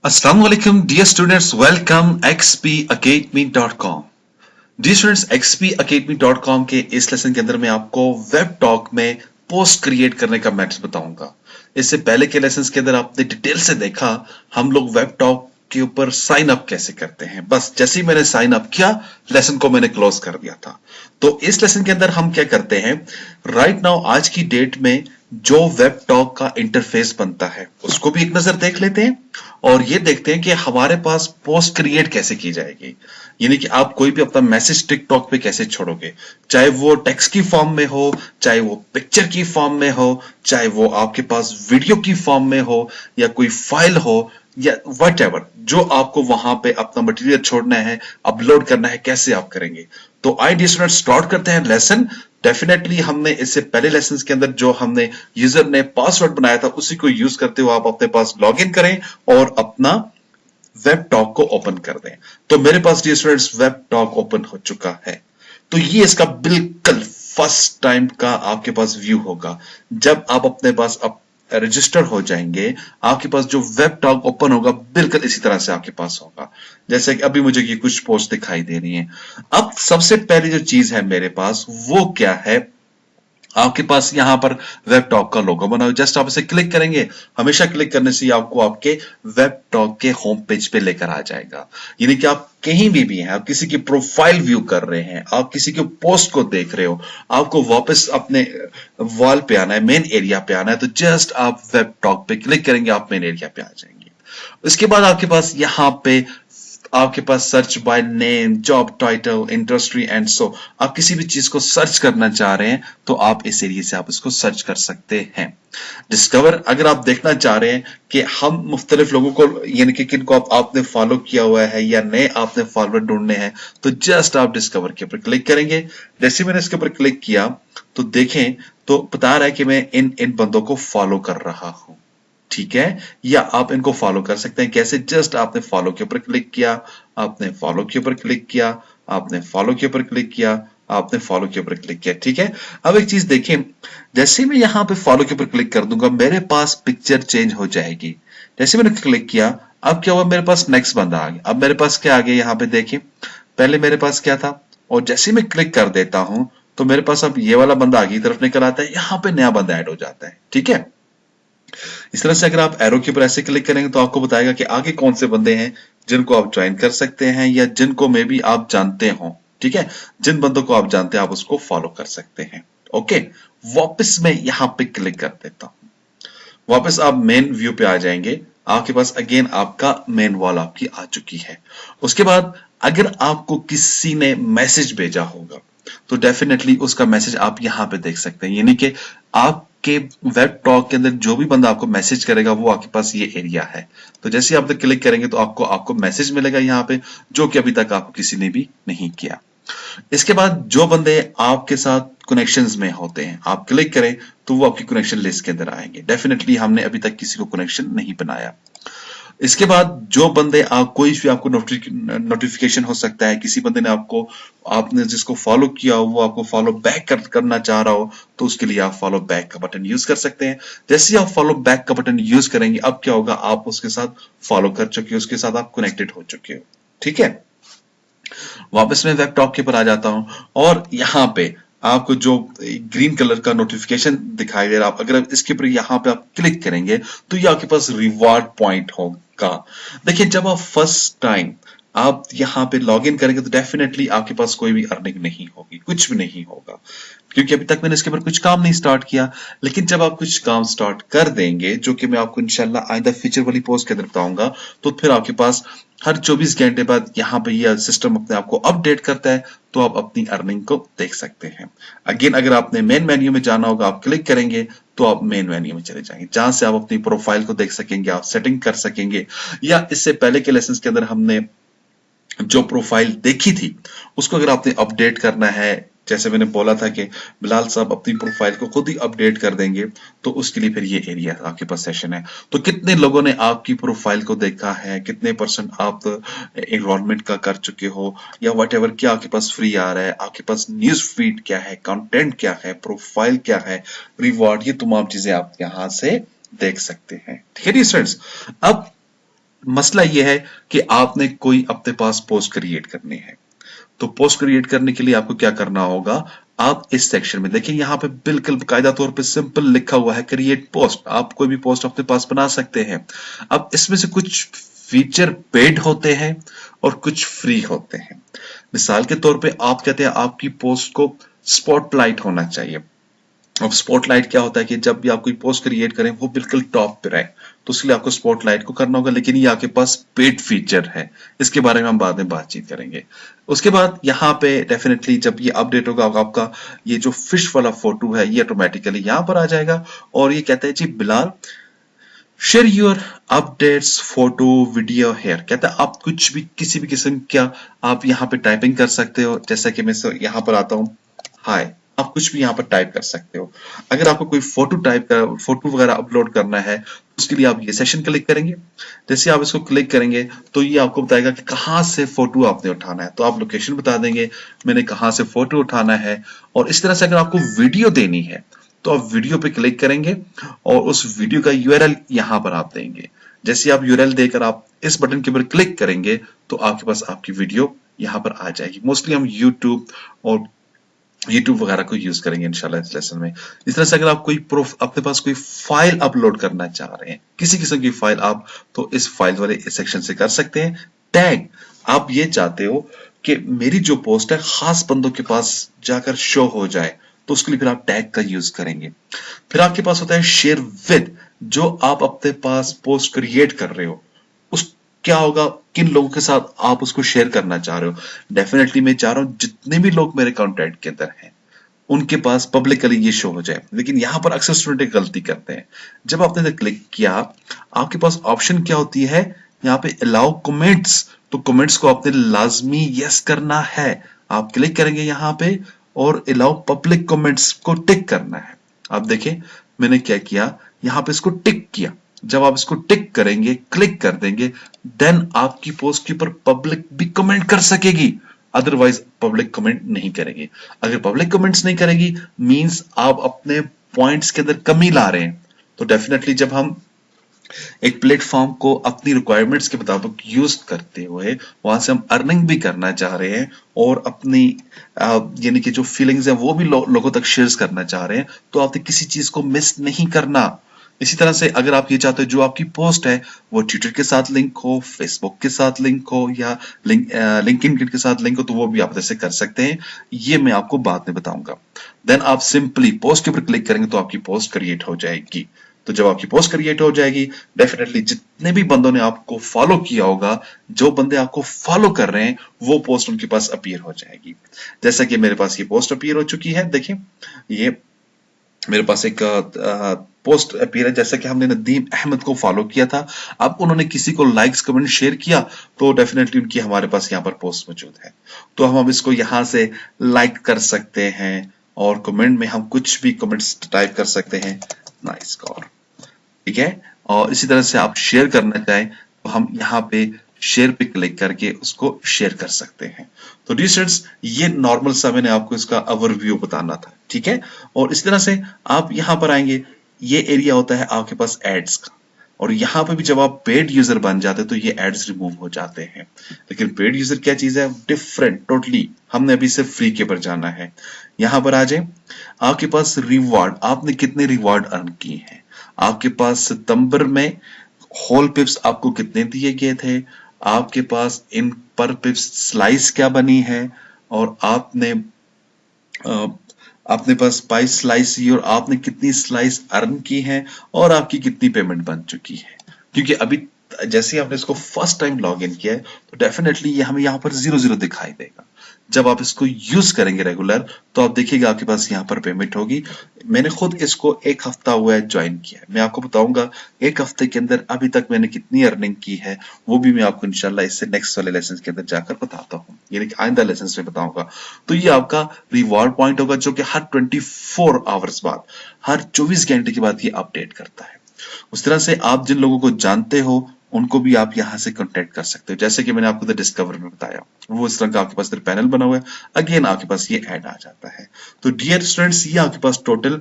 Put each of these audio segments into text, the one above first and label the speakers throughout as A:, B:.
A: Assalamualaikum dear students, welcome xpacademy.com। Dear students, xpacademy.com के इस lesson के अंदर मैं आपको वेब टॉक में पोस्ट क्रिएट करने का मेथड बताऊंगा। इससे पहले के लेसन्स के अंदर आपने डिटेल से देखा हम लोग वेब टॉक के ऊपर साइन अप कैसे करते हैं। बस जैसे ही मैंने साइन अप किया, लेसन को मैंने क्लोज कर दिया था। तो इस लेसन के अंदर हम क्या करते हैं, राइट नाउ आज की डेट में जो वेब टॉक का इंटरफेस बनता है उसको भी एक नजर देख लेते हैं और ये देखते हैं कि हमारे पास पोस्ट क्रिएट कैसे की जाएगी। यानी कि आप कोई भी अपना मैसेज टिकटॉक पे कैसे छोड़ोगे, चाहे वो टेक्स्ट की फॉर्म में हो, चाहे वो पिक्चर की फॉर्म में हो, चाहे वो आपके पास वीडियो की फॉर्म में हो या कोई फाइल हो या व्हाटएवर, जो आपको वहां पे अपना मटेरियल छोड़ना है, अपलोड करना है, कैसे आप करेंगे। तो आई डियर स्टूडेंट, स्टार्ट करते हैं लेसन। डेफिनेटली हमने इससे पहले लेसन के अंदर जो हमने यूजर ने पासवर्ड बनाया था उसी को यूज करते हुए आप अपने पास लॉग इन करें और अपना वेब टॉक को ओपन कर दें। तो मेरे पास dear students web talk open हो चुका है। तो ये इसका बिल्कुल फर्स्ट टाइम का आपके पास व्यू होगा। जब आप अपने पास रजिस्टर हो जाएंगे, आपके पास जो वेब टॉक ओपन होगा बिल्कुल इसी तरह से आपके पास होगा जैसे कि अभी मुझे ये कुछ पोस्ट दिखाई दे रही हैं। अब सबसे पहली जो चीज है मेरे पास वो क्या है, आपके पास यहां पर वेब टॉक का लोगो बना हुआ, जस्ट आप इसे क्लिक करेंगे। हमेशा क्लिक करने से आपको आपके वेब टॉक के होम पेज पे लेकर आ जाएगा। यानी कि आप कहीं भी हैं, आप किसी की प्रोफाइल व्यू कर रहे हैं, आप किसी के पोस्ट को देख रहे हो, आपको वापस अपने वॉल पे आना है, मेन एरिया पे आना है, तो जस्ट आप वेब टॉक पे क्लिक करेंगे, आप मेन एरिया पे आ जाएंगे। उसके बाद आपके पास यहां पे आपके पास search by name, job title, industry and so, आप किसी भी चीज को सर्च करना चाह रहे हैं तो आप इस एरिया से आप इसको सर्च कर सकते हैं। डिस्कवर, अगर आप देखना चाह रहे हैं कि हम मुख्तलिफ लोगों को यानी कि किनको आपने फॉलो किया हुआ है या नए आपने फॉलोअर ढूंढने हैं, तो जस्ट आप डिस्कवर के ऊपर क्लिक करेंगे। जैसे मैंने इसके ऊपर क्लिक किया तो देखें तो बता रहा है कि मैं इन इन बंदों को फॉलो कर रहा हूं। ठीक है, या आप इनको फॉलो कर सकते हैं। कैसे, जस्ट आपने फॉलो के ऊपर क्लिक किया, आपने फॉलो के ऊपर क्लिक किया, आपने फॉलो के ऊपर क्लिक किया, आपने फॉलो के ऊपर क्लिक किया। ठीक है, अब एक चीज देखें, जैसे मैं यहां पे फॉलो के ऊपर क्लिक कर दूंगा मेरे पास पिक्चर चेंज हो जाएगी। जैसे मैंने क्लिक किया, अब क्या हुआ, मेरे पास नेक्स्ट बंदा आ गया। अब मेरे पास क्या आ गया, यहाँ पे देखिए पहले मेरे पास क्या था, और जैसे मैं क्लिक कर देता हूं तो मेरे पास अब ये वाला बंदा आगे की तरफ निकल आता है, यहाँ पे नया बंदा ऐड हो जाता है। ठीक है, इस तरह से अगर आप एरो के ऊपर ऐसे क्लिक करेंगे तो आपको बताएगा कि आगे कौन से बंदे हैं जिनको आप ज्वाइन कर सकते हैं या जिनको मे बी आप जानते हो। ठीक है, जिन बंदों को आप जानते हैं आप उसको फॉलो कर सकते हैं। ओके, वापस मैं यहां पे क्लिक कर देता हूं, वापस आप मेन व्यू पे आ जाएंगे। आपके पास अगेन आपका मेन वॉल आपकी आ चुकी है। उसके बाद अगर आपको किसी ने मैसेज भेजा होगा तो डेफिनेटली उसका मैसेज आप यहां पे देख सकते हैं। यानी कि आपके वेब टॉक के अंदर जो भी बंदा आपको मैसेज करेगा वो आपके पास ये एरिया है। तो जैसे आप क्लिक करेंगे तो आपको आपको मैसेज मिलेगा यहाँ पे, जो कि अभी तक आपको किसी ने भी नहीं किया। इसके बाद जो बंदे आपके साथ कनेक्शंस में होते हैं, आप क्लिक करें तो वो आपकी कनेक्शन लिस्ट के अंदर आएंगे। डेफिनेटली हमने अभी तक किसी को कनेक्शन नहीं बनाया। इसके बाद जो बंदे आप कोई भी आपको नोटिफिकेशन हो सकता है, किसी बंदे ने आपको, आपने जिसको फॉलो किया हो वो आपको फॉलो बैक करना चाह रहा हो तो उसके लिए आप फॉलो बैक का बटन यूज कर सकते हैं। जैसे ही आप फॉलो बैक का बटन यूज करेंगे अब क्या होगा, आप उसके साथ फॉलो कर चुके हो, उसके साथ आप कनेक्टेड हो चुके हो। ठीक है, वापस मैं वेब टॉक के ऊपर आ जाता हूं और यहां पे आपको जो ग्रीन कलर का नोटिफिकेशन दिखाई दे रहा है, अगर इसके ऊपर यहां पे आप क्लिक करेंगे तो ये आपके पास रिवार्ड पॉइंट होगा। देखिए, जब आप फर्स्ट टाइम आप यहां पे लॉग इन करेंगे तो डेफिनेटली आपके पास कोई भी अर्निंग नहीं होगी, कुछ भी नहीं होगा, क्योंकि अभी तक मैंने इसके ऊपर कुछ काम नहीं स्टार्ट किया। लेकिन जब आप कुछ काम स्टार्ट कर देंगे, जो कि मैं आपको इंशाल्लाह आइंदा फ्यूचर वाली पोस्ट के अंदर बताऊंगा, तो फिर आपके पास हर 24 घंटे बाद यहाँ पे यह सिस्टम अपने आप को अपडेट करता है, तो आप अपनी अर्निंग को देख सकते हैं। अगेन, अगर आपने मेन मेन्यू में जाना होगा, आप क्लिक करेंगे तो आप मेन मेन्यू में चले जाएंगे, जहां से आप अपनी प्रोफाइल को देख सकेंगे, आप सेटिंग कर सकेंगे, या इससे पहले के लेसन के अंदर हमने जो प्रोफाइल देखी थी उसको अगर आपने अपडेट करना है, जैसे मैंने बोला था कि बिलाल साहब अपनी प्रोफाइल को खुद ही अपडेट कर देंगे, तो उसके लिए फिर ये एरिया आपके पास सेशन है। तो कितने लोगों ने आपकी प्रोफाइल को देखा है, कितने परसेंट आप एनरोलमेंट का कर चुके हो, या वट एवर, क्या आपके पास फ्री आ रहा है, आपके पास न्यूज फीड क्या है, कंटेंट क्या है, प्रोफाइल क्या है, रिवॉर्ड, ये तमाम चीजें आप यहां से देख सकते हैं। ठीक है स्टूडेंट्स, अब मसला ये है कि आपने कोई अपने पास पोस्ट क्रिएट करनी है। तो पोस्ट क्रिएट करने के लिए आपको क्या करना होगा, आप इस सेक्शन में देखिए, यहाँ पे बिल्कुल कायदा तौर पे सिंपल लिखा हुआ है क्रिएट पोस्ट। आप कोई भी पोस्ट अपने पास बना सकते हैं। अब इसमें से कुछ फीचर पेड होते हैं और कुछ फ्री होते हैं। मिसाल के तौर पे आप कहते हैं आपकी पोस्ट को स्पॉटलाइट होना चाहिए। अब स्पॉटलाइट क्या होता है कि जब भी आप कोई पोस्ट क्रिएट करें वो बिल्कुल टॉप पे रहे, तो उसके लिए आपको स्पॉटलाइट को करना होगा, लेकिन ये आपके पास पेड फीचर है। इसके बारे में हम बाद में बातचीत करेंगे। उसके बाद यहाँ पे डेफिनेटली जब ये अपडेट होगा, आपका ये जो फिश वाला फोटो है ये ऑटोमेटिकली यहाँ पर आ जाएगा। और ये कहते हैं जी Bilal, share your updates photo video here. कहता है आप कुछ भी किसी भी किस्म का आप यहाँ पे टाइपिंग कर सकते हो। जैसा कि मैं यहाँ पर आता हूँ, हाय, आप कुछ भी यहाँ पर टाइप कर सकते हो। अगर आपको कोई फोटो वगैरह अपलोड करना है तो उसके लिए आप ये सेशन क्लिक करेंगे। जैसे आप इसको क्लिक करेंगे तो ये आपको बताएगा कि कहाँ से फोटो आपने उठाना है, तो आप लोकेशन बता देंगे मैंने कहाँ से फोटो उठाना है। और इस तरह से अगर आपको वीडियो देनी है तो आप वीडियो पे क्लिक करेंगे और उस वीडियो का यूआरएल यहां पर आप देंगे। जैसे आप यूआरएल देकर आप इस बटन के ऊपर क्लिक करेंगे तो आपके पास आपकी वीडियो यहां पर आ जाएगी। मोस्टली हम यूट्यूब वगैरह को यूज करेंगे इंशाल्लाह इस लेसन में। इस तरह से अगर आप कोई प्रूफ अपने पास कोई फाइल अपलोड करना चाह रहे हैं, किसी किस्म की फाइल, आप तो इस फाइल वाले इस सेक्शन से कर सकते हैं। टैग, आप ये चाहते हो कि मेरी जो पोस्ट है खास बंदों के पास जाकर शो हो जाए, तो उसके लिए फिर आप टैग का यूज करेंगे। फिर आपके पास होता है शेयर विद, जो आप अपने पास पोस्ट क्रिएट कर रहे हो उस क्या होगा, किन लोगों के साथ आप उसको शेयर करना चाह रहे हो। डेफिनेटली मैं चाह रहा हूं जितने भी लोग मेरे कॉन्टैक्ट के अंदर हैं उनके पास पब्लिकली ये शो हो जाए। लेकिन यहां पर अक्सर स्टूडेंट गलती करते हैं। जब आपने क्लिक किया, आपके पास ऑप्शन क्या होती है यहाँ पे, अलाउ कमेंट्स। तो कमेंट्स को आपने लाजमी यस करना है। आप क्लिक करेंगे यहाँ पे और अलाउ पब्लिक कमेंट्स को टिक करना है। आप देखें मैंने क्या किया, यहाँ पे इसको टिक किया। जब आप इसको टिक करेंगे, क्लिक कर देंगे, देन आपकी पोस्ट के ऊपर पब्लिक भी कमेंट कर सकेगी। अदरवाइज पब्लिक कमेंट नहीं करेगी। अगर पब्लिक कमेंट्स नहीं करेगी मींस आप अपने पॉइंट्स के अंदर कमी ला रहे हैं। तो डेफिनेटली जब हम एक प्लेटफॉर्म को अपनी रिक्वायरमेंट्स के मुताबिक यूज करते हुए वहां से हम अर्निंग भी करना चाह रहे हैं और अपनी यानी कि जो फीलिंग्स है वो भी लोगों तक शेयर करना चाह रहे हैं, तो आपने किसी चीज को मिस नहीं करना। इसी तरह से अगर आप ये चाहते हो जो आपकी पोस्ट है वो ट्विटर के साथ लिंक हो, फेसबुक के साथ लिंक हो या लिंक्डइन के साथ लिंक हो, तो वो भी आप जैसे कर सकते हैं। ये मैं आपको बाद में बताऊंगा। देन आप सिंपली पोस्ट के ऊपर क्लिक करेंगे तो आपकी पोस्ट क्रिएट हो जाएगी। तो जब आपकी पोस्ट क्रिएट हो जाएगी, डेफिनेटली जितने भी बंदों ने आपको फॉलो किया होगा, जो बंदे आपको फॉलो कर रहे हैं, वो पोस्ट उनके पास अपीयर हो जाएगी। जैसा कि मेरे पास ये पोस्ट अपीयर हो चुकी है, देखिए ये मेरे पास एक पोस्ट अपीयर है। जैसा कि हमने नदीम अहमद को फॉलो किया था, अब उन्होंने किसी को लाइक्स कमेंट शेयर किया तो डेफिनेटली उनकी हमारे पास यहाँ पर पोस्ट मौजूद है। तो हम अब इसको यहाँ से लाइक कर सकते हैं और कमेंट में हम कुछ भी कमेंट्स टाइप कर सकते हैं। नाइस कॉल, ठीक है। और इसी तरह से आप शेयर करना चाहें तो हम यहाँ पे शेयर पे क्लिक करके उसको शेयर कर सकते हैं। तो डियर स्टूडेंट्स, ये नॉर्मल सा मैंने आपको इसका ओवरव्यू बताना था, ठीक है। और इस तरह से आप यहाँ पर आएंगे, ये एरिया होता है आपके पास एड्स का, और यहाँ पे भी जब आप पेड यूजर बन जाते हैं तो ये एड्स रिमूव हो जाते हैं। लेकिन पेड यूजर क्या चीज है, डिफरेंट टोटली। हमने अभी सिर्फ फ्री के पर जाना है। यहाँ पर आ जाए, आपके पास रिवॉर्ड, आपने कितने रिवॉर्ड अर्न किए हैं। आपके पास सितंबर में होल पिप्स आपको कितने दिए गए थे, आपके पास इन पर पिप्स स्लाइस क्या बनी है, और आपने पास 22 स्लाइस ही और आपने कितनी स्लाइस अर्न की है और आपकी कितनी पेमेंट बन चुकी है। क्योंकि अभी जैसे ही आपने इसको फर्स्ट टाइम लॉग इन किया है तो डेफिनेटली ये हमें यहाँ पर 0 दिखाई देगा। जब आप इसको यूज करेंगे रेगुलर तो आप देखिएगा आपके पास यहाँ पर पेमेंट होगी। मैंने खुद इसको 1 हफ्ता हुआ है ज्वाइन किया है। मैं आपको बताऊंगा 1 हफ्ते के अंदर अभी तक मैंने कितनी अर्निंग की है, वो भी मैं आपको इंशाल्लाह इससे नेक्स्ट वाले लेसन के अंदर जाकर बताता हूँ, यानी कि आइंदा लेसन में बताऊंगा। तो ये आपका रिवॉर्ड पॉइंट होगा जो कि हर 24 आवर्स बाद, हर 24 घंटे के बाद ये अपडेट करता है। उस तरह से आप जिन लोगों को जानते हो उनको भी आप यहां से कांटेक्ट कर सकते हो। जैसे कि मैंने आपको डिस्कवर में बताया, वो इस तरह का आपके पास पैनल बना हुआ है, अगेन आपके पास ये ऐड आ जाता है। तो डियर स्टूडेंट्स, ये आपके पास टोटल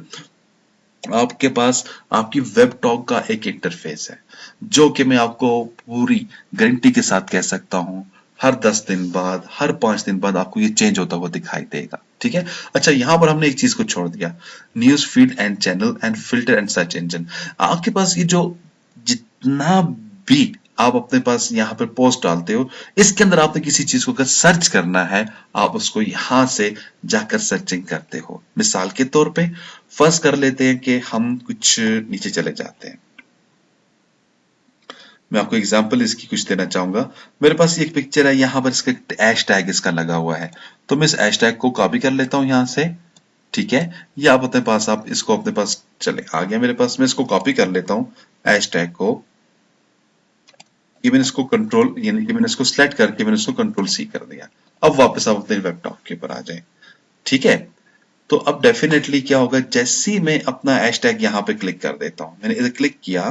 A: आपके पास आपकी वेब टॉक का एक इंटरफेस है। जो कि मैं आपको पूरी गारंटी के साथ कह सकता हूं हर 10 दिन बाद, हर 5 दिन बाद आपको ये चेंज होता हुआ दिखाई देगा। ठीक है। अच्छा, यहां पर हमने एक चीज को छोड़ दिया, news feed and channel and filter and search engine. आपके पास ये जो जितना भी आप अपने पास यहाँ पर पोस्ट डालते हो, इसके अंदर आपने किसी चीज को अगर सर्च करना है, आप उसको यहां से जाकर सर्चिंग करते हो। मिसाल के तौर पे फर्स्ट कर लेते हैं कि हम कुछ नीचे चले जाते हैं। मैं आपको एग्जांपल इसकी कुछ देना चाहूंगा। मेरे पास एक पिक्चर है, यहाँ पर इसका हैश टैग इसका लगा हुआ है, तो मैं इस हैश टैग को कॉपी कर लेता हूं यहां से। ठीक है, ये आप अपने पास, आप इसको अपने पास चले आ गया मेरे पास, मैं इसको कॉपी कर लेता हूं हैश टैग को। ये मैंने इसको कंट्रोल, यानी कि मैंने इसको सिलेक्ट करके मैंने इसको कंट्रोल सी कर दिया। अब वापस आप अपने वेब टॉक के ऊपर आ जाए। ठीक है, तो अब डेफिनेटली क्या होगा, जैसे ही मैं अपना हैशटैग यहाँ पे क्लिक कर देता हूं, मैंने इधर क्लिक किया,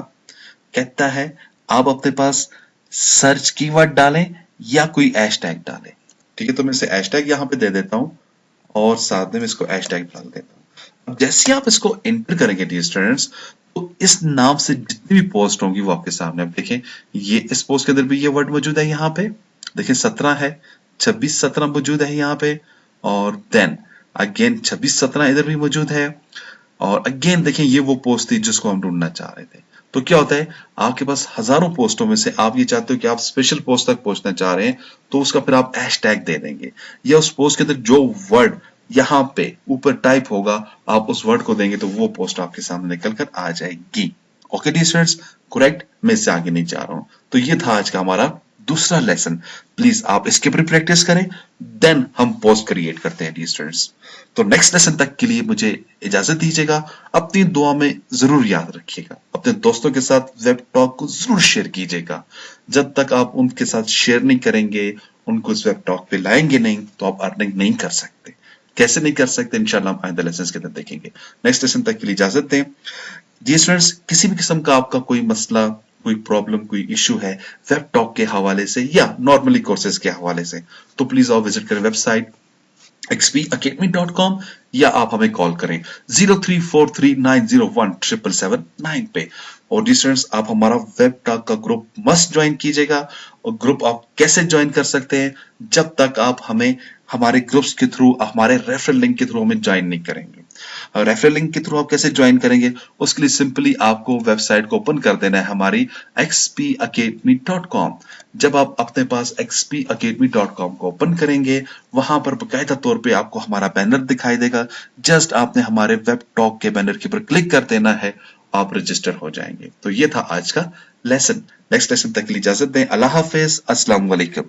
A: कहता है आप अपने पास सर्च कीवर्ड डालें या कोई हैशटैग डालें। ठीक है, तो मैं इसे हैशटैग यहाँ पे दे देता हूं और साथ में मैं इसको हैशटैग डाल देता हूं। अब जैसे ही आप इसको एंटर करेंगे डियर स्टूडेंट्स, तो इस नाम से जितनी भी पोस्ट होंगी वो आपके सामने, आप देखें ये इस पोस्ट के अंदर भी ये वर्ड मौजूद है, यहाँ पे देखिए 17 है, 26-17 मौजूद है यहाँ पे, और देन अगेन 26-17 इधर भी मौजूद है, और अगेन देखें ये वो पोस्ट थी जिसको हम ढूंढना चाह रहे थे। तो क्या होता है, आपके पास हजारों पोस्टों में से आप ये चाहते हो कि आप स्पेशल पोस्ट तक पहुंचना चाह रहे हैं, तो उसका फिर आप हैशटैग दे देंगे, या उस पोस्ट के अंदर जो वर्ड यहाँ पे ऊपर टाइप होगा आप उस वर्ड को देंगे, तो वो पोस्ट आपके सामने निकल कर आ जाएगी। ओके डियर स्टूडेंट्स, करेक्ट, मैं इससे आगे नहीं जा रहा हूं। तो ये था आज का हमारा दूसरा लेसन। प्लीज आप इसके ऊपर प्रैक्टिस करें, देन हम पोस्ट क्रिएट करते हैं डियर स्टूडेंट्स। तो नेक्स्ट लेसन तक के लिए मुझे इजाजत दीजिएगा। अपनी दुआ में जरूर याद रखिएगा, अपने दोस्तों के साथ वेब टॉक को जरूर शेयर कीजिएगा। जब तक आप उनके साथ शेयर नहीं करेंगे, उनको इस वेब टॉक पे लाएंगे नहीं, तो आप अर्निंग नहीं कर सकते। कैसे नहीं कर सकते, इंशाल्लाह हम आइंदा लेसन के अंदर देखेंगे। नेक्स्ट लेसन तक के लिए इजाजत दें जी स्टूडेंट्स। किसी भी किस्म का आपका कोई मसला, कोई प्रॉब्लम, कोई इशू है वेब टॉक के हवाले से या नॉर्मली कोर्सेज के हवाले से, तो प्लीज आप विजिट करें वेबसाइट xpacademy.com, या आप हमें कॉल करें 0343901779 पे। और स्टूडेंट्स, आप हमारा वेब टॉक का ग्रुप मस्ट ज्वाइन कीजिएगा। और ग्रुप आप कैसे ज्वाइन कर सकते हैं, जब तक आप हमें हमारे ग्रुप्स के थ्रू, हमारे रेफरल लिंक के थ्रू हमें ज्वाइन नहीं करेंगे। रेफरल लिंक के थ्रू आप कैसे ज्वाइन करेंगे, उसके लिए सिंपली आपको वेबसाइट को ओपन कर देना है हमारी xpacademy.com। जब आप अपने पास xpacademy.com को ओपन करेंगे, वहां पर बकायदा तौर पे आपको हमारा बैनर दिखाई देगा। जस्ट आपने हमारे वेब टॉक के बैनर के ऊपर क्लिक कर देना है, आप रजिस्टर हो जाएंगे। तो ये था आज का लेसन। नेक्स्ट लेसन तक के लिए इजाजत दें। अल्लाह हाफिज, अस्सलाम वालेकुम।